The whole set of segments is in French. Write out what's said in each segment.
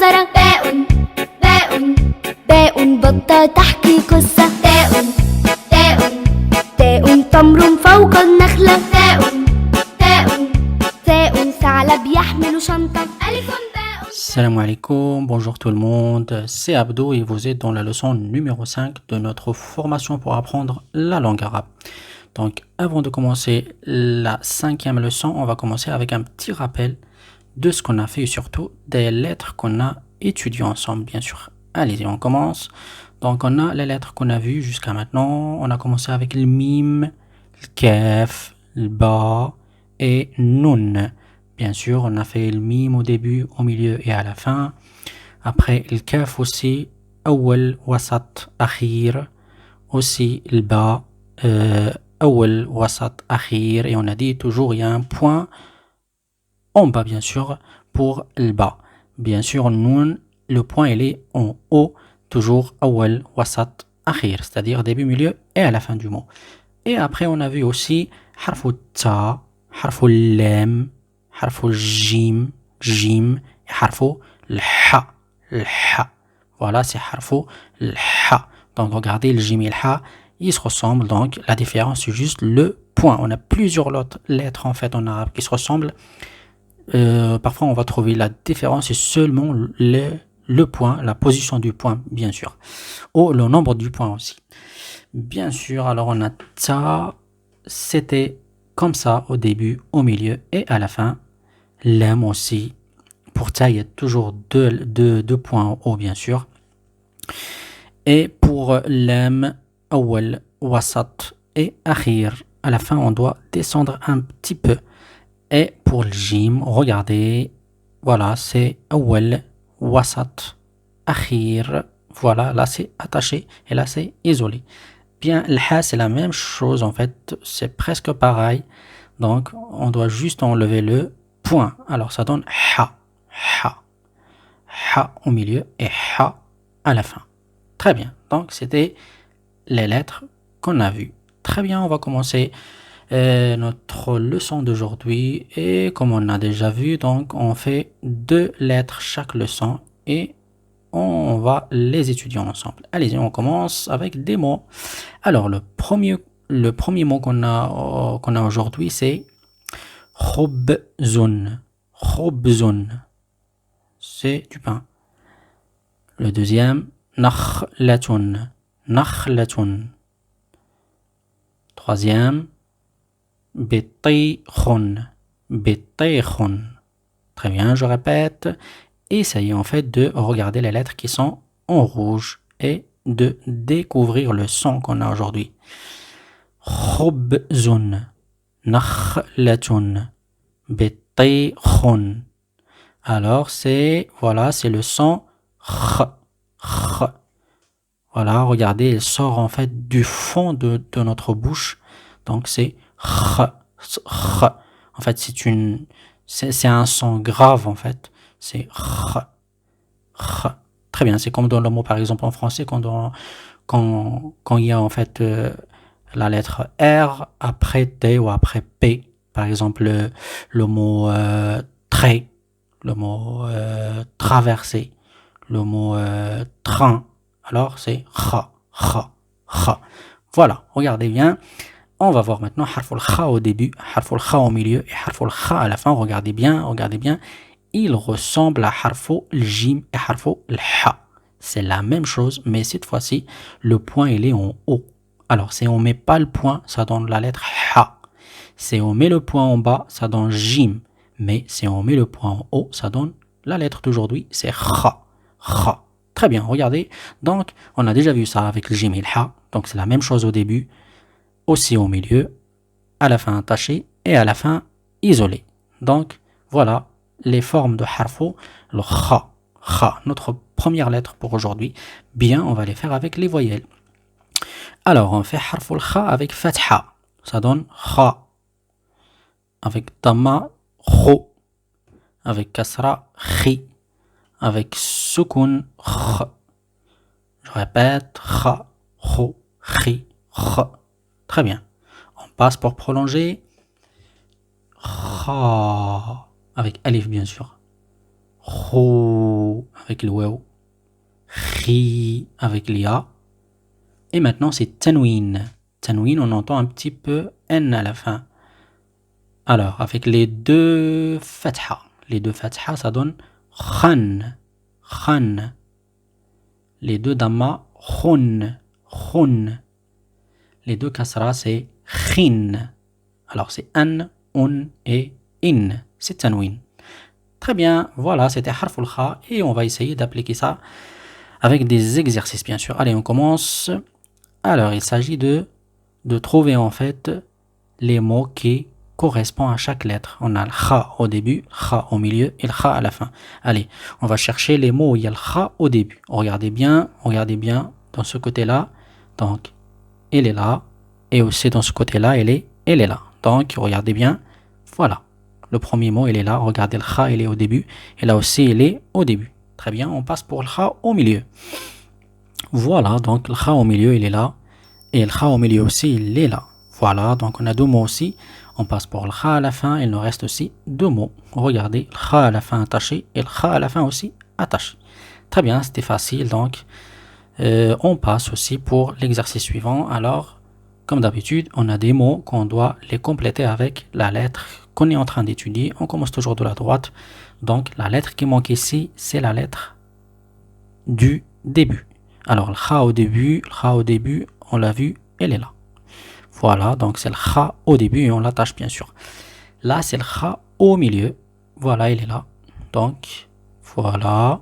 منظرة. باء باء باء بطة تحكي قصة. تاء تاء تاء تمر فوق النخلة. تاء تاء تاء ثعلب يحمل شنطة. ألف باء. Salam alaikum, bonjour tout le monde, c'est Abdo et vous êtes dans la leçon numéro 5 de notre formation pour apprendre la langue arabe. Donc avant de commencer la 5e leçon, on va commencer avec un petit rappel de ce qu'on a fait et surtout des lettres qu'on a étudiées ensemble, bien sûr. Allez, on commence. Donc on a les lettres qu'on a vues jusqu'à maintenant. On a commencé avec le mim, le kaf, le ba et nun. Bien sûr, on a fait le mim au début, au milieu et à la fin. Après, le kaf aussi, awal, wasat, akhir. Aussi, le ba, awal, wasat, akhir. Et on a dit toujours, il y a un point en bas, bien sûr, pour le ba. Bien sûr, nun, le point, il est en haut, toujours awal, wasat, akhir. C'est-à-dire début, milieu et à la fin du mot. Et après, on a vu aussi harfu ta, harfu lam, harfu jim, jim, et harfu l'ha, l'ha. Voilà, c'est harfu l'ha. Donc, regardez, le jim et le ha, ils se ressemblent. Donc, la différence, c'est juste le point. On a plusieurs autres lettres, en fait, en arabe qui se ressemblent. Parfois, on va trouver la différence, c'est seulement le point, la position du point, bien sûr. Ou le nombre du point aussi. Bien sûr, alors on a ta, c'était comme ça au début, au milieu et à la fin. Lam aussi. Pour ta, il y a toujours deux points en haut, bien sûr. Et pour lam, awal, wasat et akhir, à la fin, on doit descendre un petit peu. Et pour le jim, regardez, voilà, c'est awal, wasat, akhir. Voilà, là c'est attaché et là c'est isolé. Bien, le ha, c'est la même chose en fait, c'est presque pareil. Donc, on doit juste enlever le point. Alors, ça donne ha, ha, ha au milieu et ha à la fin. Très bien. Donc, c'était les lettres qu'on a vues. Très bien, on va commencer notre leçon d'aujourd'hui. Et comme on a déjà vu, donc, on fait 2 lettres chaque leçon et on va les étudier ensemble. Allez-y, on commence avec des mots. Alors, le premier mot qu'on a aujourd'hui, c'est khubzun. Khubzun. C'est du pain. Le deuxième, nakhlatun. Nakhlatun. Troisième, bitikhun. Bitikhun. Très bien, je répète. Essayez en fait de regarder les lettres qui sont en rouge et de découvrir le son qu'on a aujourd'hui. Khubzun, nakhlatun, bitikhun. Alors c'est le son kh, kh. Voilà, regardez, il sort en fait du fond de notre bouche. Donc c'est kh, kh. En fait, c'est un son grave en fait. C'est kh, kh. Très bien, c'est comme dans le mot par exemple en français quand il y a en fait la lettre R après T ou après P. Par exemple le mot trait, le mot traverser, le mot train. Alors c'est kha, kha, kha. Voilà, regardez bien. On va voir maintenant harful kha au début, harful kha au milieu et harful kha à la fin. Regardez bien. Il ressemble à harful jim et harful ha. C'est la même chose, mais cette fois-ci, le point il est en haut. Alors, si on met pas le point, ça donne la lettre ha. Si on met le point en bas, ça donne jim. Mais si on met le point en haut, ça donne la lettre d'aujourd'hui, c'est kha. Kha. Très bien, regardez. Donc, on a déjà vu ça avec le jim et le ha. Donc, c'est la même chose au début, aussi au milieu, à la fin attaché et à la fin isolé. Donc, voilà les formes de harfo, le kha, kha, notre première lettre pour aujourd'hui. Bien, on va les faire avec les voyelles. Alors, on fait harfo le kha avec fatha, ça donne kha. Avec tamma, kho. Avec kasra, khi. Avec sukun, kh. Je répète, kha, kho, khi, kh. Très bien. On passe pour prolonger. Kha. Avec alif, bien sûr. Khou avec le waw. Khi avec l'ia. Et maintenant, c'est tanwin. Tanwin, on entend un petit peu N à la fin. Alors, avec les deux fatha. Les deux fatha, ça donne khan. Khan. Les deux damma, khun. Khun. Les deux kasra, c'est khin. Alors, c'est an, un et in. C'est tanwin. Très bien, voilà, c'était harf al-kha. Et on va essayer d'appliquer ça avec des exercices, bien sûr. Allez, on commence. Alors, il s'agit de trouver en fait les mots qui correspondent à chaque lettre. On a le kha au début, le kha au milieu et le kha à la fin. Allez, on va chercher les mots où il y a le kha au début. Regardez bien dans ce côté-là. Donc, elle est là. Et aussi dans ce côté-là, elle est là. Donc, regardez bien. Voilà. Le premier mot, il est là. Regardez, le kha, il est au début. Et là aussi, il est au début. Très bien, on passe pour le kha au milieu. Voilà, donc le kha au milieu, il est là. Et le kha au milieu aussi, il est là. Voilà, donc on a deux mots aussi. On passe pour le kha à la fin. Il nous reste aussi deux mots. Regardez, le kha à la fin attaché et le kha à la fin aussi attaché. Très bien, c'était facile. Donc, on passe aussi pour l'exercice suivant. Alors, comme d'habitude, on a des mots qu'on doit les compléter avec la lettre qu'on est en train d'étudier. On commence toujours de la droite. Donc, la lettre qui manque ici, c'est la lettre du début. Alors, le kha au début, on l'a vu, elle est là. Voilà, donc c'est le kha au début et on l'attache bien sûr. Là, c'est le kha au milieu. Voilà, il est là. Donc, voilà.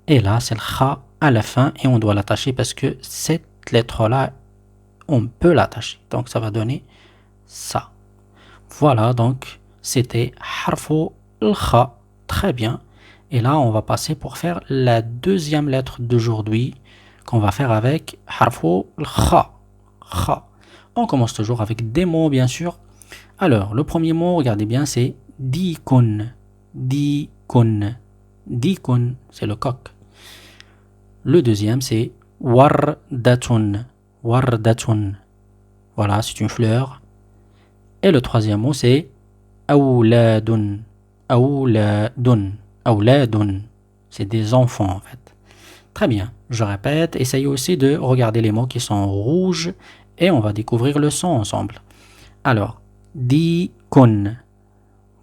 Et là, c'est le kha à la fin et on doit l'attacher parce que cette lettre-là, on peut l'attacher. Donc, ça va donner ça. Voilà, donc, c'était harfu al-kha. Très bien. Et là, on va passer pour faire la deuxième lettre d'aujourd'hui qu'on va faire avec harfu al-kha. Kha. On commence toujours avec des mots, bien sûr. Alors, le premier mot, regardez bien, c'est dikun. Dikun. Dikun, c'est le coq. Le deuxième, c'est wardatun. Wardatun. Voilà, c'est une fleur. Et le troisième mot, c'est awladun. Awladun. Awladun. C'est des enfants, en fait. Très bien, je répète, essayez aussi de regarder les mots qui sont rouges et on va découvrir le son ensemble. Alors, dikun,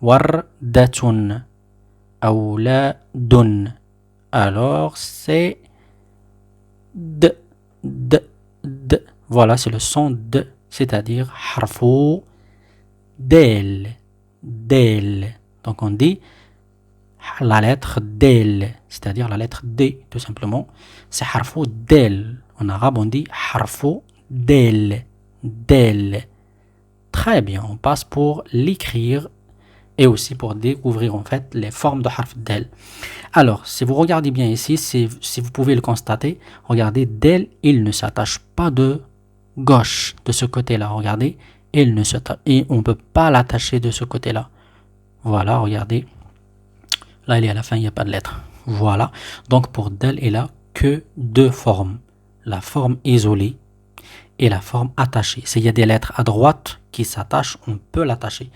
wardatun, awladun. Alors, c'est d, d, d. Voilà, c'est le son d, c'est-à-dire harfu del, del. Donc, on dit la lettre del, c'est-à-dire la lettre D, tout simplement. C'est harfu del. En arabe, on dit harfu del. Del. Très bien, on passe pour l'écrire et aussi pour découvrir en fait les formes de harf del. Alors, si vous regardez bien ici, si vous pouvez le constater, regardez, del, il ne s'attache pas de gauche, de ce côté-là. Regardez, il ne s'attache, et on ne peut pas l'attacher de ce côté-là. Voilà, regardez. Là, il est à la fin, il n'y a pas de lettre. Voilà. Donc, pour del, il a que deux formes. La forme isolée et la forme attachée. S'il y a des lettres à droite qui s'attachent, on peut l'attacher.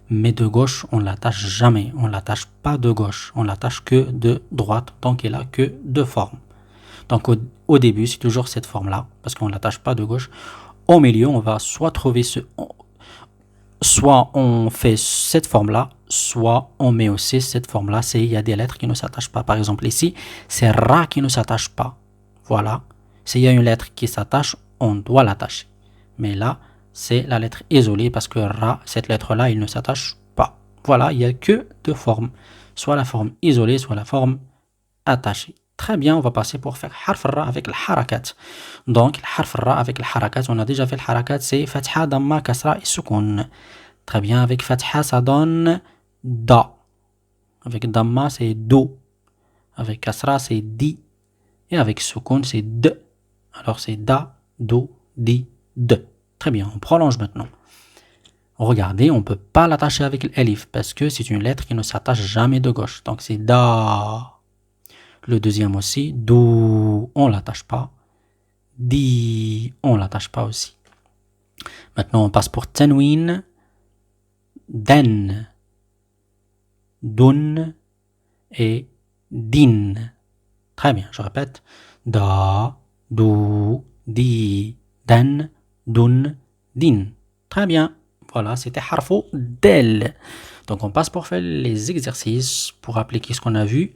Mais de gauche, on ne l'attache jamais. On ne l'attache pas de gauche. On l'attache que de droite. Donc, il a que deux formes. Donc, au début, c'est toujours cette forme-là. Parce qu'on ne l'attache pas de gauche. Au milieu, on va soit trouver soit on fait cette forme-là, soit on met aussi cette forme-là. Il y a des lettres qui ne s'attachent pas. Par exemple, ici, c'est Ra qui ne s'attache pas. Voilà. S'il y a une lettre qui s'attache, on doit l'attacher. Mais là, c'est la lettre isolée parce que Ra, cette lettre-là, il ne s'attache pas. Voilà, il n'y a que deux formes. Soit la forme isolée, soit la forme attachée. Très bien, on va passer pour faire harf ra avec le harakat. Donc, le harf ra avec le harakat, on a déjà fait le harakat, c'est fatha, damma, kasra et sukun. Très bien, avec fatha, ça donne da. Avec damma, c'est do. Avec kasra, c'est di. Et avec sukun, c'est de. Alors, c'est da, do, di, de. Très bien, on prolonge maintenant. Regardez, on ne peut pas l'attacher avec l'elif parce que c'est une lettre qui ne s'attache jamais de gauche. Donc, c'est da. Le deuxième aussi, dou, on ne l'attache pas. Di, on ne l'attache pas aussi. Maintenant, on passe pour tanwin, den, dun et din. Très bien, je répète. Da, du, di, dan, dun, din. Très bien. Voilà, c'était harfo del. Donc on passe pour faire les exercices, pour appliquer ce qu'on a vu.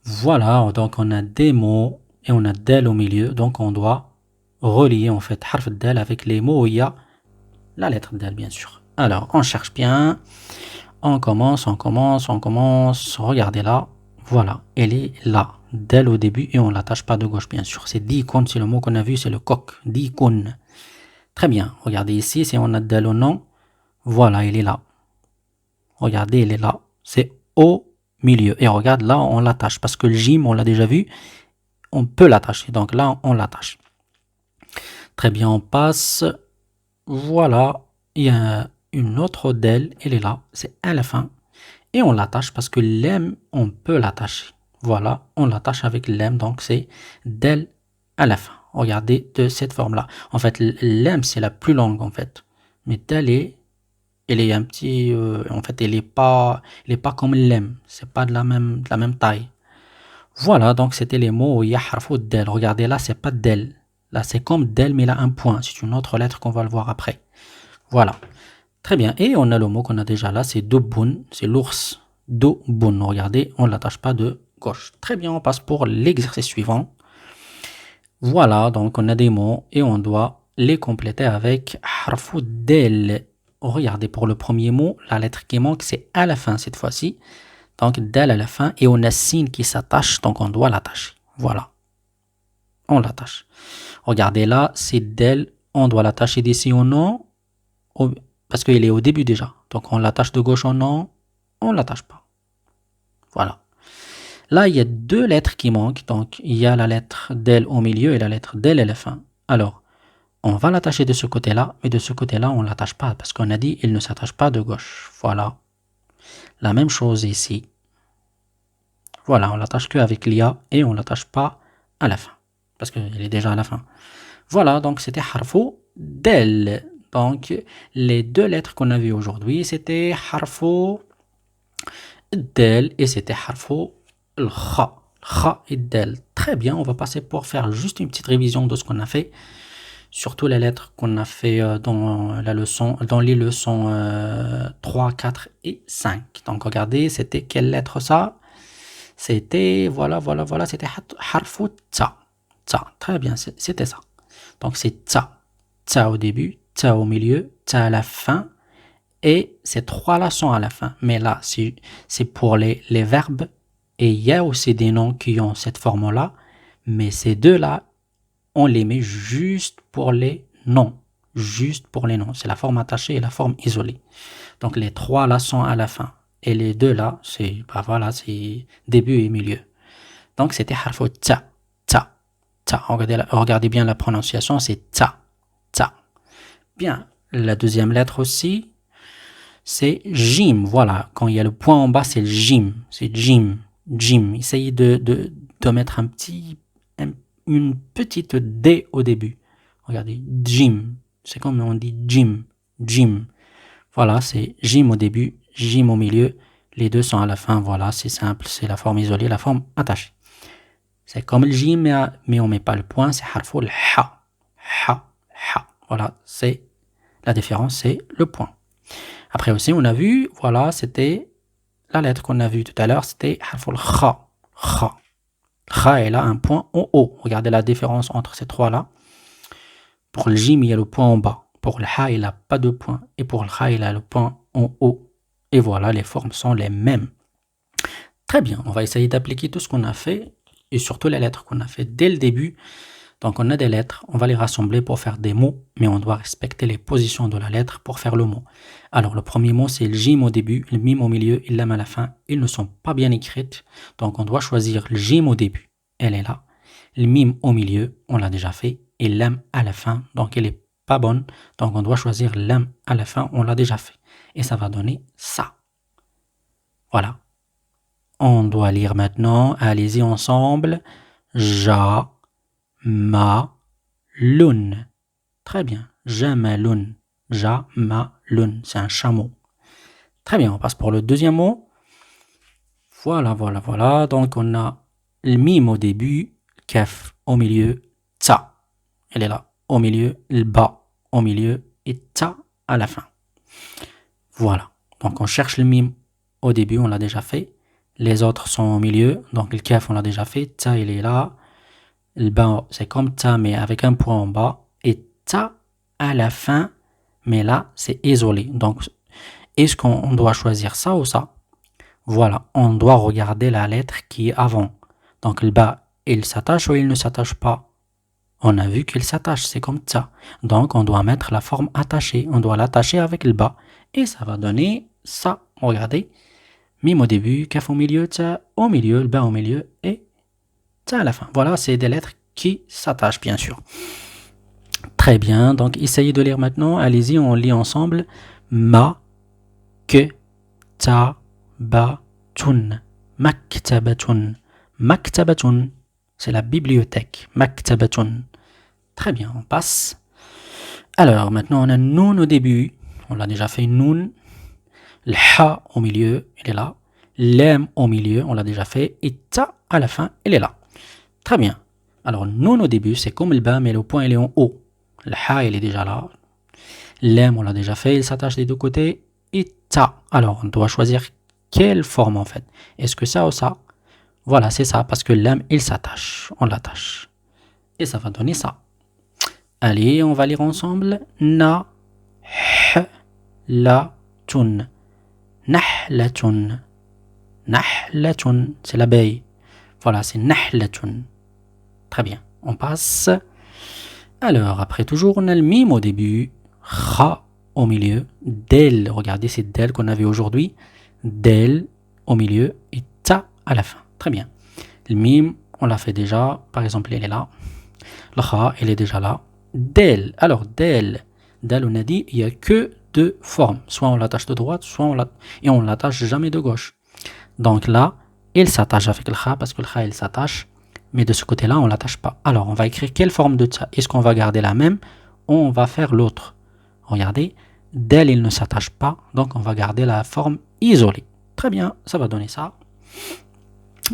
Voilà, donc on a des mots et on a del au milieu. Donc on doit relier en fait harf del avec les mots où il y a la lettre del, bien sûr. Alors, on cherche bien. On commence. Regardez là. Voilà, elle est là. Del au début et on ne l'attache pas de gauche, bien sûr. C'est dikun, c'est le mot qu'on a vu, c'est le coq. Dikun. Très bien. Regardez ici, si on a del au nom. Voilà, elle est là. Regardez, elle est là. C'est au milieu. Et regarde, là, on l'attache. Parce que le jim, on l'a déjà vu. On peut l'attacher. Donc là, on l'attache. Très bien, on passe. Voilà. Il y a une autre del. Elle est là. C'est à la fin. Et on l'attache parce que l'em, on peut l'attacher. Voilà, on l'attache avec l'em. Donc c'est del à la fin. Regardez de cette forme-là. En fait, l'em, c'est la plus longue en fait. Mais del elle est un petit... en fait, elle est pas comme l'em. C'est pas de la même taille. Voilà, donc c'était les mots où il y a harfou del. Regardez là, c'est pas del. Là, c'est comme del, mais il a un point. C'est une autre lettre qu'on va le voir après. Voilà. Très bien. Et on a le mot qu'on a déjà là, c'est dobun. C'est l'ours. Dobun. Regardez, on ne l'attache pas de gauche. Très bien, on passe pour l'exercice suivant. Voilà, donc on a des mots et on doit les compléter avec harfou del. Regardez, pour le premier mot, la lettre qui manque, c'est à la fin cette fois-ci. Donc, del à la fin. Et on a signe qui s'attache, donc on doit l'attacher. Voilà. On l'attache. Regardez là, c'est del. On doit l'attacher d'ici au nom. Parce qu'il est au début déjà. Donc on l'attache de gauche au nom. On ne l'attache pas. Voilà. Là, il y a deux lettres qui manquent. Donc il y a la lettre del au milieu et la lettre del à la fin. Alors, on va l'attacher de ce côté-là. Mais de ce côté-là, on ne l'attache pas. Parce qu'on a dit il ne s'attache pas de gauche. Voilà. La même chose ici. Voilà, on l'attache qu'avec l'IA et on ne l'attache pas à la fin. Parce qu'il est déjà à la fin. Voilà, donc c'était harfo del. Donc, les deux lettres qu'on a vues aujourd'hui, c'était harfo del et c'était harfo le kha. Kha et del. Très bien, on va passer pour faire juste une petite révision de ce qu'on a fait. Surtout les lettres qu'on a fait dans les leçons 3, 4 et 5. Donc, regardez, c'était quelle lettre ça? C'était, voilà, c'était harfo tsa. Tsa, très bien, c'était ça. Donc, c'est tsa. Tsa au début, tsa au milieu, tsa à la fin. Et ces trois-là sont à la fin. Mais là, c'est pour les verbes. Et il y a aussi des noms qui ont cette forme-là. Mais ces deux-là, on les met juste pour les noms. Juste pour les noms. C'est la forme attachée et la forme isolée. Donc, les trois-là sont à la fin. Et les deux-là, c'est début et milieu. Donc, c'était harfo tsa. Tsa. Tsa. Regardez bien la prononciation, c'est tsa. Tsa. Bien. La deuxième lettre aussi, c'est jim. Voilà. Quand il y a le point en bas, c'est le jim. C'est jim. Jim. Essayez de mettre une petite D au début. Regardez. Jim. C'est comme on dit jim. Jim. Voilà. C'est jim au début, jim au milieu. Les deux sont à la fin. Voilà. C'est simple. C'est la forme isolée, la forme attachée. C'est comme le jim, mais on met pas le point. C'est harfo le ha. Ha. Ha. Voilà. C'est la différence, c'est le point. Après aussi, on a vu, voilà, c'était la lettre qu'on a vue tout à l'heure, c'était harf al-kha. Kha. Kha est là, un point en haut. Regardez la différence entre ces trois-là. Pour le jim, il y a le point en bas. Pour le ha, il n'a pas de point. Et pour le kha, il a le point en haut. Et voilà, les formes sont les mêmes. Très bien, on va essayer d'appliquer tout ce qu'on a fait, et surtout les lettres qu'on a fait dès le début. Donc on a des lettres, on va les rassembler pour faire des mots, mais on doit respecter les positions de la lettre pour faire le mot. Alors le premier mot, c'est le jim au début, le mim au milieu et le lam à la fin. Ils ne sont pas bien écrites, donc on doit choisir le jim au début, elle est là. Le mim au milieu, on l'a déjà fait, et le lam à la fin, donc elle est pas bonne, donc on doit choisir le lam à la fin, on l'a déjà fait. Et ça va donner ça. Voilà. On doit lire maintenant, allez-y ensemble, ja, ma, lun. Très bien. Jamalun. Jamalun. C'est un chameau. Très bien. On passe pour le deuxième mot. Voilà. Donc, on a le mime au début, kaf au milieu, ta. Elle est là, au milieu, le ba au milieu et ta à la fin. Voilà. Donc, on cherche le mime au début, on l'a déjà fait. Les autres sont au milieu. Donc, le kaf, on l'a déjà fait. Ta, il est là. Le ba, c'est comme ta, mais avec un point en bas. Et ta à la fin, mais là, c'est isolé. Donc, est-ce qu'on doit choisir ça ou ça? Voilà, on doit regarder la lettre qui est avant. Donc, le bas, il s'attache ou il ne s'attache pas? On a vu qu'il s'attache, c'est comme ça. Donc, on doit mettre la forme attachée. On doit l'attacher avec le bas. Et ça va donner ça. Regardez. Mime au début, kaf au milieu, ta au milieu, le bas au milieu et ta à la fin. Voilà, c'est des lettres qui s'attachent, bien sûr. Très bien. Donc, essayez de lire maintenant. Allez-y, on lit ensemble. Ma, que, ta, Maktabatun. Maktabatun. Maktabatun. C'est la bibliothèque. Maktabatun. Très bien, on passe. Alors, maintenant, on a noun au début. On l'a déjà fait, noun. Le ha au milieu, il est là. L'em au milieu, on l'a déjà fait. Et ta à la fin, il est là. Très bien. Alors, noun au début, c'est comme le ba, mais le point, il est en haut. Le ha, il est déjà là. L'em, on l'a déjà fait. Il s'attache des deux côtés. Et ta. Alors, on doit choisir quelle forme en fait? Est-ce que ça ou ça? Voilà, c'est ça, parce que l'âme, il s'attache. On l'attache. Et ça va donner ça. Allez, on va lire ensemble. Na, h, la, tun. Nahlatun. Nahlatun. C'est l'abeille. Voilà, c'est nahlatun. Très bien. On passe. Alors, après toujours, on a le mime au début. Kha au milieu. Del. Regardez, c'est del qu'on avait aujourd'hui. Del au milieu et ta à la fin. Très bien. Le mime, on l'a fait déjà. Par exemple, elle est là. Le kha, elle est déjà là. Del. Alors, del. Del, on a dit, il n'y a que deux formes. Soit on l'attache de droite, soit on l'attache jamais de gauche. Donc là, il s'attache avec le kha parce que le kha, il s'attache. Mais de ce côté-là, on ne l'attache pas. Alors, on va écrire quelle forme de ta? Est-ce qu'on va garder la même ou on va faire l'autre? Regardez. Del, il ne s'attache pas. Donc, on va garder la forme isolée. Très bien, ça va donner ça.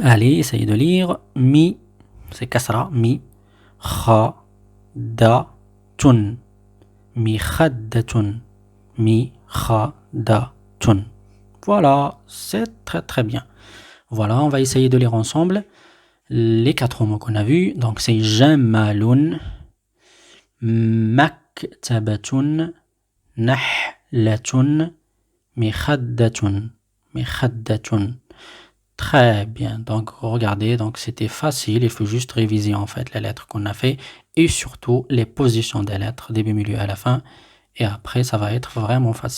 Allez, essayez de lire. Mi, c'est kasra. Mi, kha, da, tun. Mi, khaddatun. Mi, kha, da, tun. Voilà, c'est très très bien. Voilà, on va essayer de lire ensemble les quatre mots qu'on a vus. Donc, c'est jamalun, maktabatun, nahlatun, mikhaddatun. Mikhaddatun. Très bien. Donc, regardez. Donc, c'était facile. Il faut juste réviser, en fait, les lettres qu'on a fait et surtout les positions des lettres, début, milieu à la fin. Et après, ça va être vraiment facile.